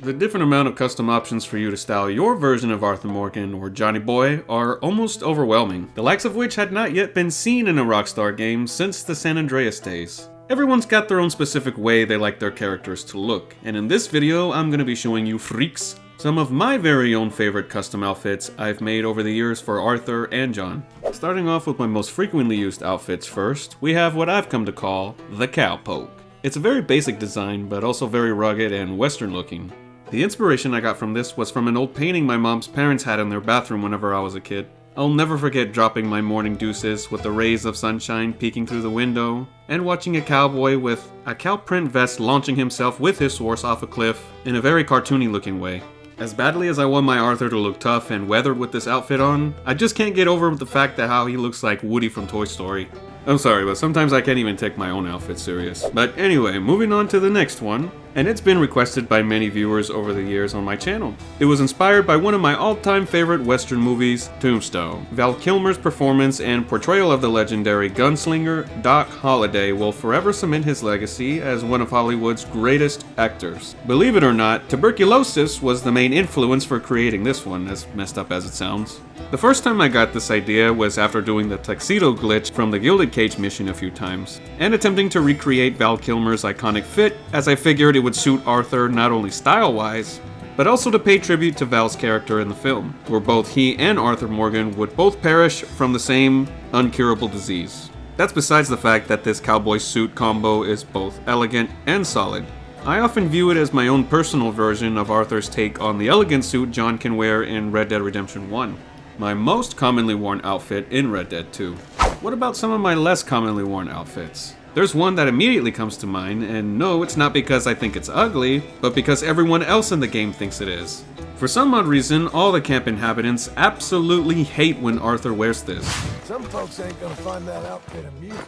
The different amount of custom options for you to style your version of Arthur Morgan or Johnny Boy are almost overwhelming, the likes of which had not yet been seen in a Rockstar game since the San Andreas days. Everyone's got their own specific way they like their characters to look, and in this video I'm going to be showing you freaks some of my very own favorite custom outfits I've made over the years for Arthur and John. Starting off with my most frequently used outfits first, we have what I've come to call the COWPOKE. It's a very basic design, but also very rugged and western looking. The inspiration I got from this was from an old painting my mom's parents had in their bathroom whenever I was a kid. I'll never forget dropping my morning deuces with the rays of sunshine peeking through the window, and watching a cowboy with a cow print vest launching himself with his horse off a cliff in a very cartoony looking way. As badly as I want my Arthur to look tough and weathered with this outfit on, I just can't get over the fact that how he looks like Woody from Toy Story. I'm sorry, but sometimes I can't even take my own outfit serious. But anyway, moving on to the next one, and it's been requested by many viewers over the years on my channel. It was inspired by one of my all-time favorite western movies, Tombstone. Val Kilmer's performance and portrayal of the legendary gunslinger Doc Holliday will forever cement his legacy as one of Hollywood's greatest actors. Believe it or not, tuberculosis was the main influence for creating this one, as messed up as it sounds. The first time I got this idea was after doing the tuxedo glitch from the Gilded Cage mission a few times, and attempting to recreate Val Kilmer's iconic fit, as I figured it would suit Arthur not only style-wise, but also to pay tribute to Val's character in the film, where both he and Arthur Morgan would both perish from the same uncurable disease. That's besides the fact that this cowboy suit combo is both elegant and solid. I often view it as my own personal version of Arthur's take on the elegant suit John can wear in Red Dead Redemption 1. My most commonly worn outfit in Red Dead 2. What about some of my less commonly worn outfits? There's one that immediately comes to mind, and no, it's not because I think it's ugly, but because everyone else in the game thinks it is. For some odd reason, all the camp inhabitants absolutely hate when Arthur wears this. Some folks ain't gonna find that outfit amusing.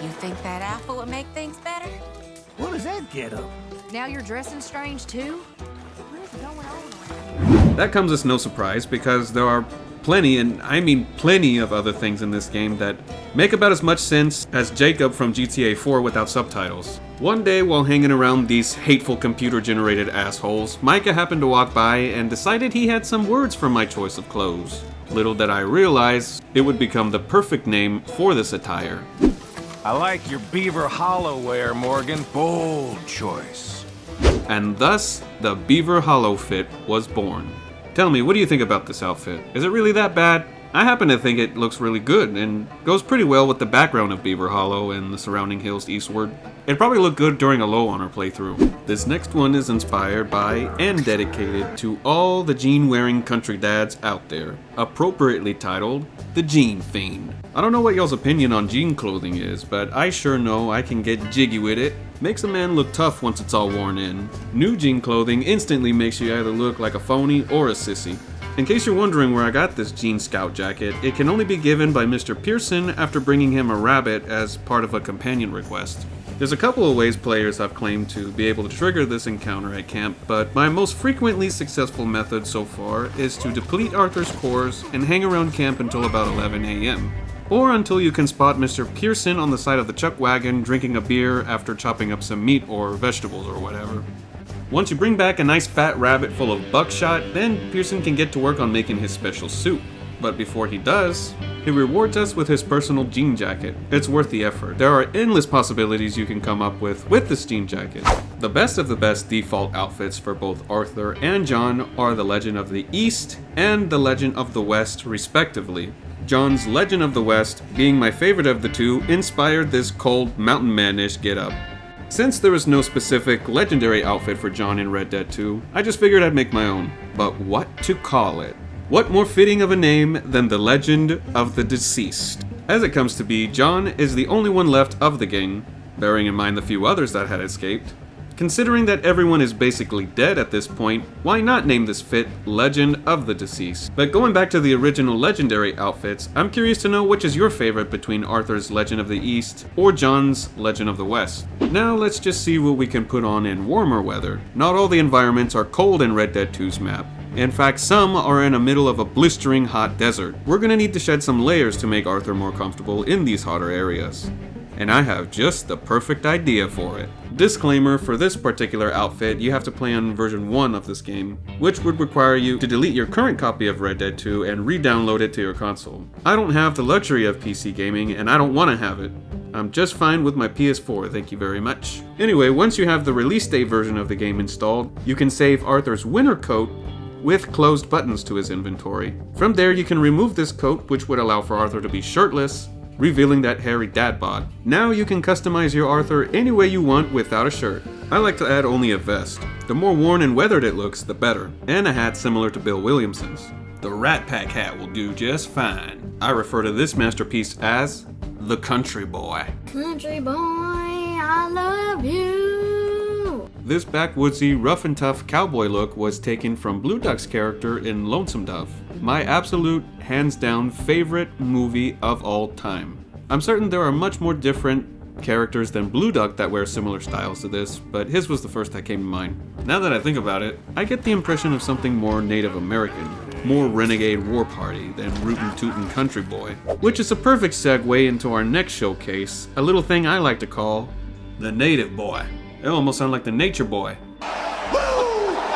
You think that outfit would make things better? What does that get up? Now you're dressing strange too? What is going on around here? That comes as no surprise because there are plenty, and I mean plenty, of other things in this game that make about as much sense as Jacob from GTA 4 without subtitles. One day while hanging around these hateful computer-generated assholes, Micah happened to walk by and decided he had some words for my choice of clothes. Little did I realize, it would become the perfect name for this attire. I like your Beaver Hollow wear, Morgan. Bold choice. And thus, the Beaver Hollow fit was born. Tell me, what do you think about this outfit? Is it really that bad? I happen to think it looks really good and goes pretty well with the background of Beaver Hollow and the surrounding hills eastward. It'd probably look good during a low honor playthrough. This next one is inspired by and dedicated to all the jean-wearing country dads out there, appropriately titled the Jean Fiend. I don't know what y'all's opinion on jean clothing is, but I sure know I can get jiggy with it. Makes a man look tough once it's all worn in. New jean clothing instantly makes you either look like a phony or a sissy. In case you're wondering where I got this jean scout jacket, it can only be given by Mr. Pearson after bringing him a rabbit as part of a companion request. There's a couple of ways players have claimed to be able to trigger this encounter at camp, but my most frequently successful method so far is to deplete Arthur's cores and hang around camp until about 11 AM. Or until you can spot Mr. Pearson on the side of the chuck wagon drinking a beer after chopping up some meat or vegetables or whatever. Once you bring back a nice fat rabbit full of buckshot, then Pearson can get to work on making his special suit. But before he does, he rewards us with his personal jean jacket. It's worth the effort. There are endless possibilities you can come up with this jean jacket. The best of the best default outfits for both Arthur and John are the Legend of the East and the Legend of the West, respectively. John's Legend of the West, being my favorite of the two, inspired this cold mountain man-ish getup. Since there was no specific legendary outfit for John in Red Dead 2, I just figured I'd make my own. But what to call it? What more fitting of a name than the Legend of the Deceased? As it comes to be, John is the only one left of the gang, bearing in mind the few others that had escaped. Considering that everyone is basically dead at this point, why not name this fit Legend of the Deceased? But going back to the original legendary outfits, I'm curious to know which is your favorite between Arthur's Legend of the East or John's Legend of the West. Now let's just see what we can put on in warmer weather. Not all the environments are cold in Red Dead 2's map. In fact, some are in the middle of a blistering hot desert. We're gonna need to shed some layers to make Arthur more comfortable in these hotter areas. And I have just the perfect idea for it. Disclaimer, for this particular outfit, you have to play on version 1 of this game, which would require you to delete your current copy of Red Dead 2 and re-download it to your console. I don't have the luxury of PC gaming, and I don't want to have it. I'm just fine with my PS4, thank you very much. Anyway, once you have the release date version of the game installed, you can save Arthur's winter coat with closed buttons to his inventory. From there, you can remove this coat, which would allow for Arthur to be shirtless, revealing that hairy dad bod. Now you can customize your Arthur any way you want without a shirt. I like to add only a vest. The more worn and weathered it looks, the better. And a hat similar to Bill Williamson's. The Rat Pack hat will do just fine. I refer to this masterpiece as the Country Boy. Country boy, I love you. This backwoodsy, rough and tough cowboy look was taken from Blue Duck's character in Lonesome Dove, my absolute, hands down favorite movie of all time. I'm certain there are much more different characters than Blue Duck that wear similar styles to this, but his was the first that came to mind. Now that I think about it, I get the impression of something more Native American, more renegade war party than rootin' tootin' country boy. Which is a perfect segue into our next showcase, a little thing I like to call the Native Boy. It almost sounds like the Nature Boy.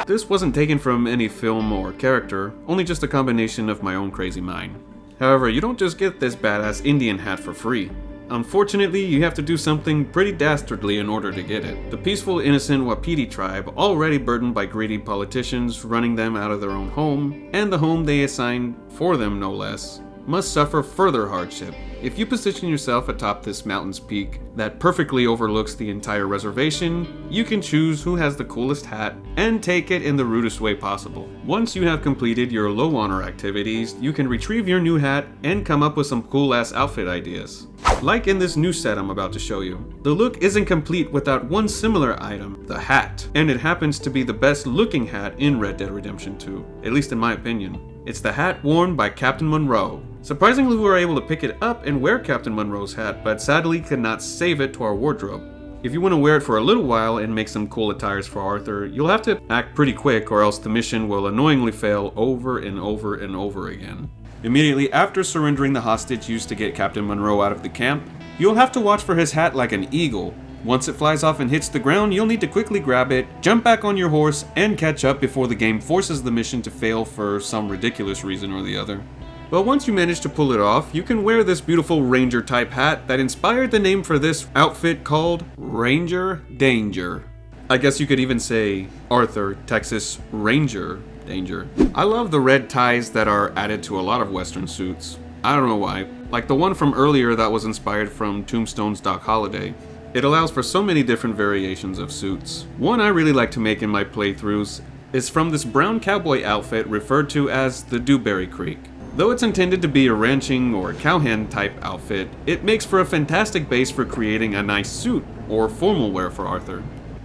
This wasn't taken from any film or character, only just a combination of my own crazy mind. However, you don't just get this badass Indian hat for free. Unfortunately, you have to do something pretty dastardly in order to get it. The peaceful, innocent Wapiti tribe, already burdened by greedy politicians running them out of their own home, and the home they assigned for them no less, must suffer further hardship. If you position yourself atop this mountain's peak that perfectly overlooks the entire reservation, you can choose who has the coolest hat and take it in the rudest way possible. Once you have completed your low honor activities, you can retrieve your new hat and come up with some cool ass outfit ideas. Like in this new set I'm about to show you. The look isn't complete without one similar item, the hat, and it happens to be the best looking hat in Red Dead Redemption 2, at least in my opinion. It's the hat worn by Captain Monroe. Surprisingly, we were able to pick it up and wear Captain Monroe's hat, but sadly could not save it to our wardrobe. If you want to wear it for a little while and make some cool attires for Arthur, you'll have to act pretty quick or else the mission will annoyingly fail over and over and over again. Immediately after surrendering the hostage used to get Captain Monroe out of the camp, you'll have to watch for his hat like an eagle. Once it flies off and hits the ground, you'll need to quickly grab it, jump back on your horse, and catch up before the game forces the mission to fail for some ridiculous reason or the other. But once you manage to pull it off, you can wear this beautiful ranger type hat that inspired the name for this outfit called Ranger Danger. I guess you could even say Arthur, Texas Ranger Danger. I love the red ties that are added to a lot of Western suits. I don't know why. Like the one from earlier that was inspired from Tombstone's Doc Holliday. It allows for so many different variations of suits. One I really like to make in my playthroughs is from this brown cowboy outfit referred to as the Dewberry Creek. Though it's intended to be a ranching or cowhand type outfit, it makes for a fantastic base for creating a nice suit or formal wear for Arthur.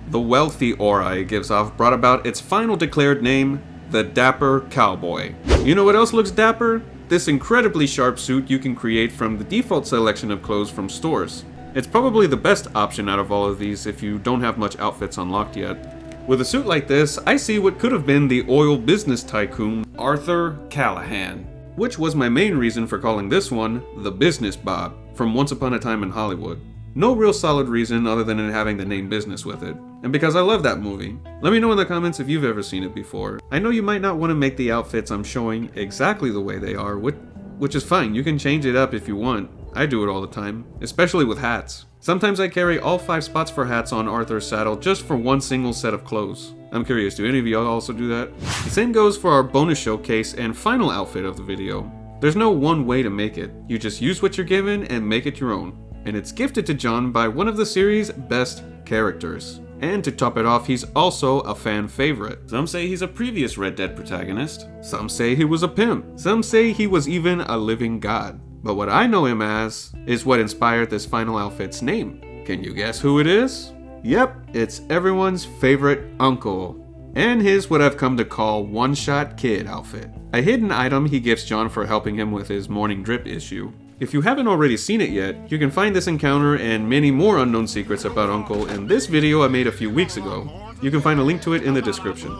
The wealthy aura it gives off brought about its final declared name, the Dapper Cowboy. You know what else looks dapper? This incredibly sharp suit you can create from the default selection of clothes from stores. It's probably the best option out of all of these if you don't have much outfits unlocked yet. With a suit like this, I see what could have been the oil business tycoon Arthur Callahan, which was my main reason for calling this one the Business Bob from Once Upon a Time in Hollywood. No real solid reason other than it having the name business with it, and because I love that movie. Let me know in the comments if you've ever seen it before. I know you might not want to make the outfits I'm showing exactly the way they are, which is fine, you can change it up if you want. I do it all the time, especially with hats. Sometimes I carry all 5 spots for hats on Arthur's saddle just for one single set of clothes. I'm curious, do any of y'all also do that? The same goes for our bonus showcase and final outfit of the video. There's no one way to make it. You just use what you're given and make it your own. And it's gifted to John by one of the series' best characters. And to top it off, he's also a fan favorite. Some say he's a previous Red Dead protagonist. Some say he was a pimp. Some say he was even a living god. But what I know him as is what inspired this final outfit's name. Can you guess who it is? Yep, it's everyone's favorite uncle. And his what I've come to call one-shot kid outfit. A hidden item he gives John for helping him with his morning drip issue. If you haven't already seen it yet, you can find this encounter and many more unknown secrets about Uncle in this video I made a few weeks ago. You can find a link to it in the description.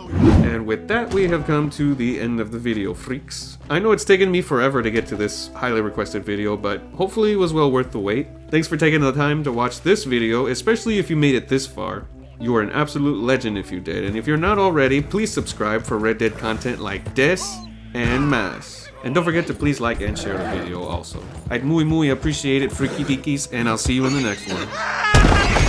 And with that, we have come to the end of the video, freaks. I know it's taken me forever to get to this highly requested video, but hopefully it was well worth the wait. Thanks for taking the time to watch this video, especially if you made it this far. You are an absolute legend if you did, and if you're not already, please subscribe for Red Dead content like this and más. And don't forget to please like and share the video also. I'd muy appreciate it, freaky deakies, and I'll see you in the next one.